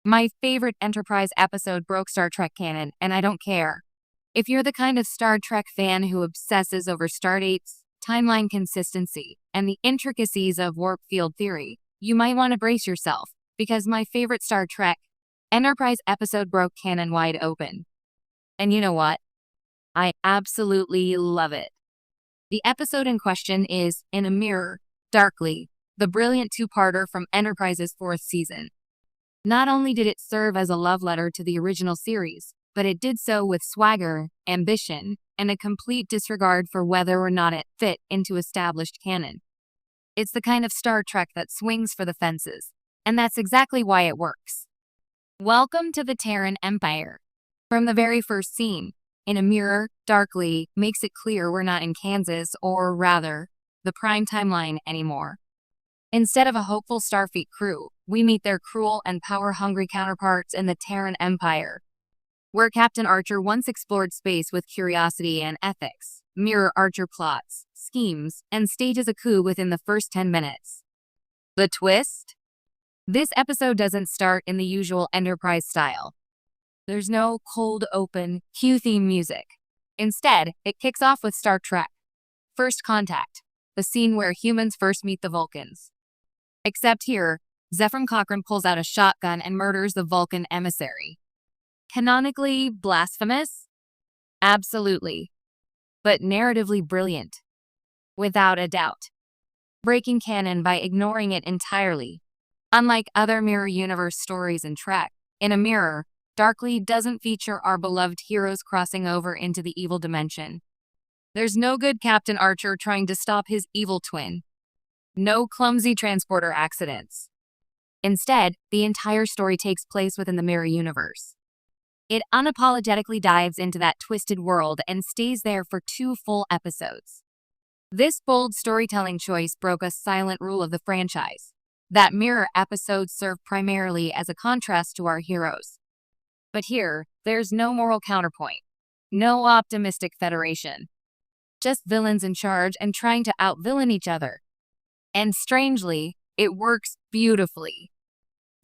My favorite Enterprise episode broke Star Trek canon, and I don't care. If you're the kind of Star Trek fan who obsesses over stardates, timeline consistency, and the intricacies of warp field theory, you might want to brace yourself, because my favorite Star Trek Enterprise episode broke canon wide open. And you know what? I absolutely love it. The episode in question is In a Mirror, Darkly, the brilliant two-parter from Enterprise's fourth season. Not only did it serve as a love letter to the original series, but it did so with swagger, ambition, and a complete disregard for whether or not it fit into established canon. It's the kind of Star Trek that swings for the fences, and that's exactly why it works. Welcome to the Terran Empire. From the very first scene, In a Mirror, Darkly makes it clear we're not in Kansas, or rather, the prime timeline anymore. Instead of a hopeful Starfleet crew, we meet their cruel and power-hungry counterparts in the Terran Empire. Where Captain Archer once explored space with curiosity and ethics, Mirror Archer plots, schemes, and stages a coup within the first 10 minutes. The twist? This episode doesn't start in the usual Enterprise style. There's no cold open, cue-theme music. Instead, it kicks off with Star Trek First Contact, the scene where humans first meet the Vulcans. Except here, Zefram Cochrane pulls out a shotgun and murders the Vulcan emissary. Canonically blasphemous? Absolutely. But narratively brilliant. Without a doubt. Breaking canon by ignoring it entirely. Unlike other Mirror Universe stories in Trek, In a Mirror, Darkly doesn't feature our beloved heroes crossing over into the evil dimension. There's no good Captain Archer trying to stop his evil twin. No clumsy transporter accidents. Instead, the entire story takes place within the Mirror Universe. It unapologetically dives into that twisted world and stays there for 2 full episodes. This bold storytelling choice broke a silent rule of the franchise, that Mirror episodes serve primarily as a contrast to our heroes. But here, there's no moral counterpoint, no optimistic federation. Just villains in charge and trying to out-villain each other. And strangely, it works beautifully.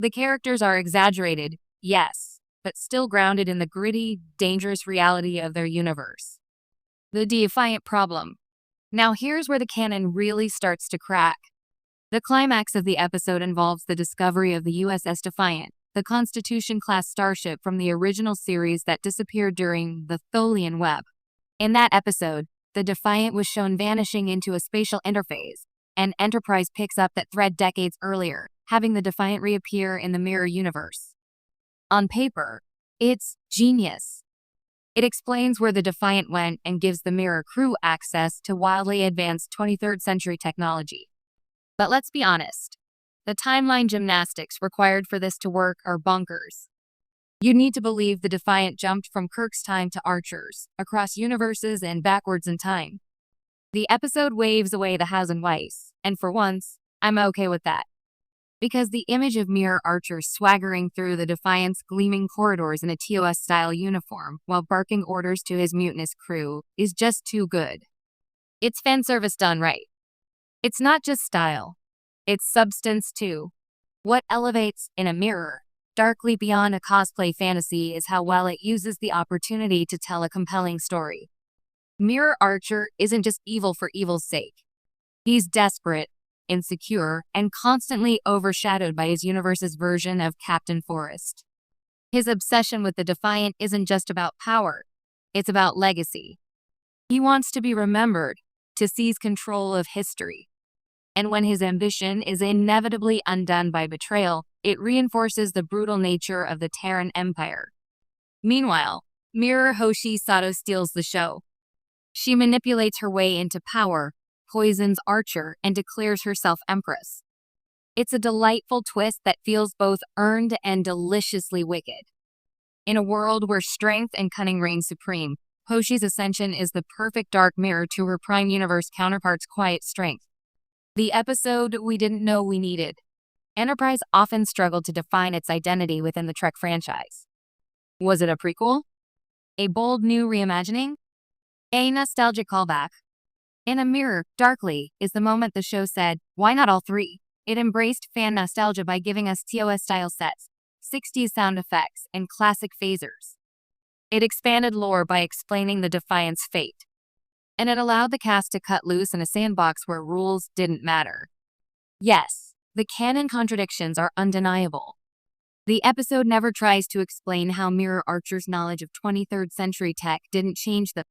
The characters are exaggerated, yes, but still grounded in the gritty, dangerous reality of their universe. The Defiant problem. Now here's where the canon really starts to crack. The climax of the episode involves the discovery of the USS Defiant, the Constitution-class starship from the original series that disappeared during the Tholian Web. In that episode, the Defiant was shown vanishing into a spatial interface, and Enterprise picks up that thread decades earlier, having the Defiant reappear in the Mirror Universe. On paper, it's genius. It explains where the Defiant went and gives the Mirror crew access to wildly advanced 23rd century technology. But let's be honest, the timeline gymnastics required for this to work are bonkers. You need to believe the Defiant jumped from Kirk's time to Archer's, across universes and backwards in time. The episode waves away the hows and whys, and for once, I'm okay with that. Because the image of Mirror Archer swaggering through the Defiant's gleaming corridors in a TOS-style uniform while barking orders to his mutinous crew is just too good. It's fan service done right. It's not just style, it's substance too. What elevates In a Mirror Darkly beyond a cosplay fantasy is how well it uses the opportunity to tell a compelling story. Mirror Archer isn't just evil for evil's sake. He's desperate, insecure, and constantly overshadowed by his universe's version of Captain Forrest. His obsession with the Defiant isn't just about power, it's about legacy. He wants to be remembered, to seize control of history. And when his ambition is inevitably undone by betrayal, it reinforces the brutal nature of the Terran Empire. Meanwhile, Mirror Hoshi Sato steals the show. She manipulates her way into power, poisons Archer, and declares herself Empress. It's a delightful twist that feels both earned and deliciously wicked. In a world where strength and cunning reign supreme, Hoshi's ascension is the perfect dark mirror to her Prime Universe counterpart's quiet strength. The episode we didn't know we needed. Enterprise often struggled to define its identity within the Trek franchise. Was it a prequel? A bold new reimagining? A nostalgic callback? In a Mirror, Darkly is the moment the show said, why not all three? It embraced fan nostalgia by giving us TOS-style sets, 60s sound effects, and classic phasers. It expanded lore by explaining the Defiant's fate. And it allowed the cast to cut loose in a sandbox where rules didn't matter. Yes, the canon contradictions are undeniable. The episode never tries to explain how Mirror Archer's knowledge of 23rd century tech didn't change the